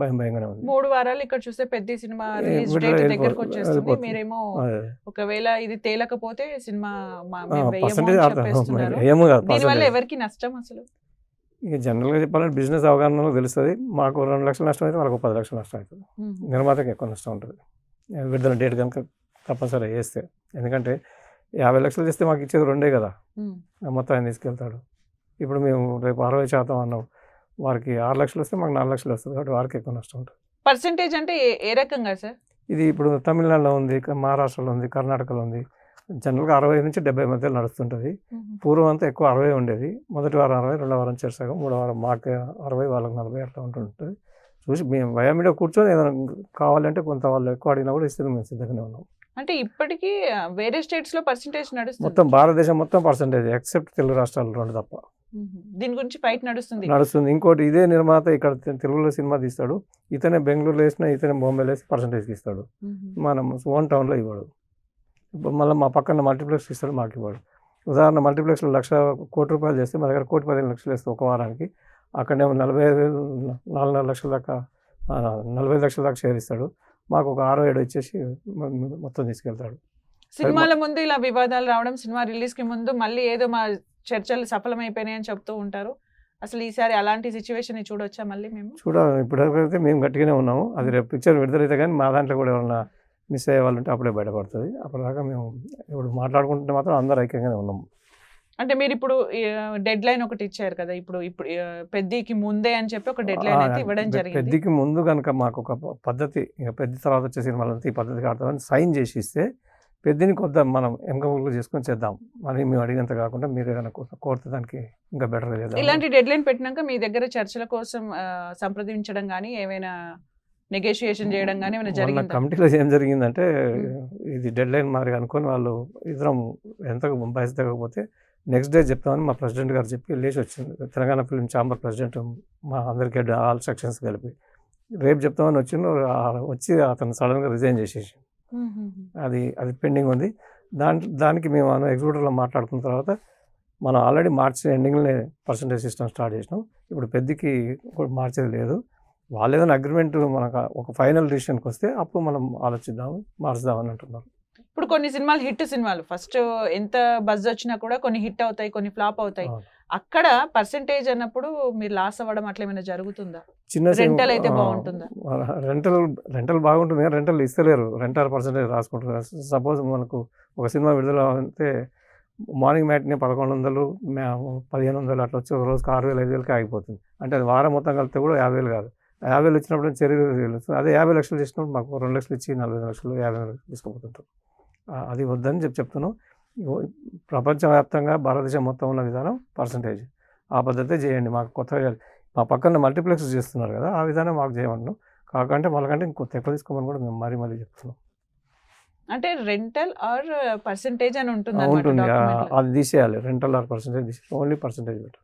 భయం భయంగానే ఉంది. 3 వారాలు ఇక్కడ చూస్తే పెద్ద సినిమా రిలీజ్ విడుదల డేట్ వెళ్ళిపో దగ్గరకు వచ్చేస్తుంది. వెళ్ళిపోతుంది. మీరేమో అదే. ఒకవేళ ఇది తేలకపోతే సినిమా మేము వేయము పర్సెంటేజ్ అని చెప్పేస్తున్నారు. ఏమో కాదు దీనివల్ల పర్సెంటేజ్. ఎవరికి నష్టం అసలు? ఇక జనరల్గా చెప్పాలంటే బిజినెస్ అవగాహనలో తెలుస్తుంది. మాకు 2 లక్షలు నష్టం అయితే వాళ్ళకు 10 లక్షలు నష్టం అవుతుంది. నిర్మాతకి ఎక్కువ నష్టం ఉంటుంది విడుదల డేట్ కనుక తప్పనిసరి వేస్తే. ఎందుకంటే 50 లక్షలు చేస్తే మాకు ఇచ్చేది 2 కదా, మొత్తం ఆయన తీసుకెళ్తాడు. ఇప్పుడు మేము రేపు 60% అన్నాం, వారికి 6 లక్షలు వస్తే మాకు 4 లక్షలు వస్తుంది, కాబట్టి వారికి ఎక్కువ నష్టం ఉంటుంది. పర్సెంటేజ్ అంటే ఏ రకంగా సార్? ఇది ఇప్పుడు తమిళనాడులో ఉంది, మహారాష్ట్రలో ఉంది, కర్ణాటకలో ఉంది. జనరల్గా 60 నుంచి 70 మధ్యలో నడుస్తుంటుంది. పూర్వం అంతా ఎక్కువ 60 ఉండేది. మొదటి వారం 60, రెండో వారం చెరసగం, మూడో వారం మాకు 60, వాళ్ళకి 40 అట్లా ఉంటుంటుంది. చూసి మేము వయామీడియా కూర్చొని ఏదైనా కావాలంటే కొంత వాళ్ళు ఎక్కువ అడిగినా కూడా ఇస్తే మేము సిద్ధంగానే ఉన్నాం. అంటే ఇప్పటికీ వేరే స్టేట్స్ లో పర్సెంటేజ్ నడుస్తుంది, మొత్తం భారతదేశం మొత్తం పర్సెంటేజ్ ఎక్సెప్ట్ తెలుగు రాష్ట్రాలు 2 తప్ప దీని గురించి ఫైట్ నడుస్తుంది. ఇంకోటి ఇదే నిర్మాత ఇక్కడ తెలుగులో సినిమా తీస్తాడు, ఇతనే బెంగళూరులో వేసినా ఇతనే బాంబేలో వేసి పర్సెంటేజ్కి ఇస్తాడు. మనం ఓన్ టౌన్లో ఇవ్వడు. మళ్ళీ మా పక్కన మల్టీప్లెక్స్ ఇస్తాడు, మాకు ఇవ్వడు. ఉదాహరణ మల్టీప్లెక్స్లో 1,00,00,000 కోటి రూపాయలు చేస్తే మా దగ్గర 1,15,00,000 వేస్తే ఒక వారానికి, అక్కడేమో 45,000 4,5 లక్షల దాకా 45 లక్షల దాకా షేర్ ఇస్తాడు. మాకు ఒక 6-7 ఇచ్చేసి మొత్తం తీసుకెళ్తాడు. సినిమాల ముందు ఇలా వివాదాలు రావడం, సినిమా రిలీజ్ కి ముందు మళ్ళీ ఏదో మా చర్చలు సఫలమైపోయినాయి అని చెప్తూ ఉంటారు. అసలు ఈసారి అలాంటి సిచ్యువేషన్ చూడొచ్చా మళ్ళీ? మేము చూడాలి. ఇప్పటికైతే మేము గట్టిగానే ఉన్నాము. అది రేపు పిక్చర్ విడుదలైతే కానీ మా దాంట్లో కూడా ఎవరన్నా మిస్ అయ్యే వాళ్ళు ఉంటే అప్పుడే బయటపడుతుంది. అప్పటిదాకా మేము ఇప్పుడు మాట్లాడుకుంటే మాత్రం అందరూ ఐక్యంగానే ఉన్నాము. అంటే మీరు ఇప్పుడు డెడ్ లైన్ ఒకటి ఇచ్చారు కదా, ఇప్పుడు పెద్దకి ముందే అని చెప్పి ఒక డెడ్ లైన్ అయితే ఇవ్వడం జరిగింది. పెద్దకి ముందు కనుక మాకు ఒక పద్ధతి, ఇక పెద్ద తర్వాత వచ్చే సినిమాలంతా ఈ పద్ధతికి ఆడతామని సైన్ చేసి ఇస్తే పెద్దని కొద్ద మనం ఎంకబుల్గా చేసుకొని చేద్దాం. మరి మేము అడిగినంత కాకుండా మీరు ఏదైనా కోరితే దానికి ఇంకా బెటర్గా చేద్దాం. ఇలాంటి డెడ్ లైన్ పెట్టినాక మీ దగ్గర చర్చల కోసం సంప్రదించడం కానీ ఏమైనా నెగోషియేషన్ చేయడం కానీ ఏమైనా జరిగింది? కమిటీలో ఏం జరిగిందంటే ఇది డెడ్ లైన్ మరి అనుకొని వాళ్ళు ఇద్దరం ఎంత బయట తగ్గకపోతే నెక్స్ట్ డే చెప్తామని మా ప్రెసిడెంట్ గారు చెప్పి లేచి వచ్చింది. తెలంగాణ ఫిల్మ్ ఛాంబర్ ప్రెసిడెంట్ మా అందరికీ ఆల్ సెక్షన్స్ కలిపి రేపు చెప్తామని వచ్చి అతను సడన్గా రిజైన్ చేసేసి అది పెండింగ్ ఉంది. దానికి మేము ఎగ్జిక్యూటివ్లో మాట్లాడుకున్న తర్వాత మనం ఆల్రెడీ మార్చి ఎండింగ్లోనే పర్సంటేజ్ సిస్టమ్ స్టార్ట్ చేసినాం. ఇప్పుడు పెద్దకి మార్చేది లేదు. వాళ్ళు ఏదైనా అగ్రిమెంట్ మనకు ఒక ఫైనల్ డిసిషన్కి వస్తే అప్పుడు మనం ఆలోచిద్దాము, మార్చుదామని అంటున్నారు. ఇప్పుడు కొన్ని సినిమాలు హిట్ సినిమాలు ఫస్ట్ ఎంత బజ్ వచ్చినా కూడా కొన్ని హిట్ అవుతాయి, కొన్ని ఫ్లాప్ అవుతాయి. అక్కడ పర్సెంటేజ్ అన్నప్పుడు మీరు లాస్ అవ్వడం అట్లా ఏమైనా జరుగుతుందా? చిన్న రెంటల్ అయితే బాగుంటుందా? రెంటల్ బాగుంటుంది, రెంటల్ ఇస్తలేరు, రెంటల్ పర్సెంటేజ్ రాసుకుంటున్నారు. సపోజ్ మనకు ఒక సినిమా విడుదల అయితే మార్నింగ్ మ్యాట్ని 1,100, 1,500 అట్లా వచ్చి ఒక రోజుకి 6,000, 5,000కి ఆగిపోతుంది. అంటే అది వారం మొత్తం కలిపితే కూడా 50,000 కాదు, 50,000 వచ్చినప్పుడు చర్యలు. అదే 50 లక్షలు చేసినప్పుడు మాకు 2 లక్షలు ఇచ్చి 45 లక్షలు, 50 లక్షలు తీసుకుపోతుంటారు. అది వద్దని చెప్తున్నాం. ప్రపంచవ్యాప్తంగా భారతదేశం మొత్తం ఉన్న విధానం పర్సంటేజ్, ఆ పద్ధతే చేయండి. మాకు కొత్తగా మా పక్కన మల్టీప్లెక్స్ చేస్తున్నారు కదా, ఆ విధానం మాకు చేయమంటున్నాం. కాకంటే వాళ్ళకంటే ఇంకొంత ఎక్కువ తీసుకోమని కూడా మేము మరీ చెప్తున్నాం. అంటే రెంటల్ ఆర్ పర్సంటేజ్ అని ఉంటుంది, అది తీసేయాలి. రెంటల్ ఆర్ పర్సంటేజ్ తీసేయాలి, ఓన్లీ పర్సంటేజ్ పెట్టాలి.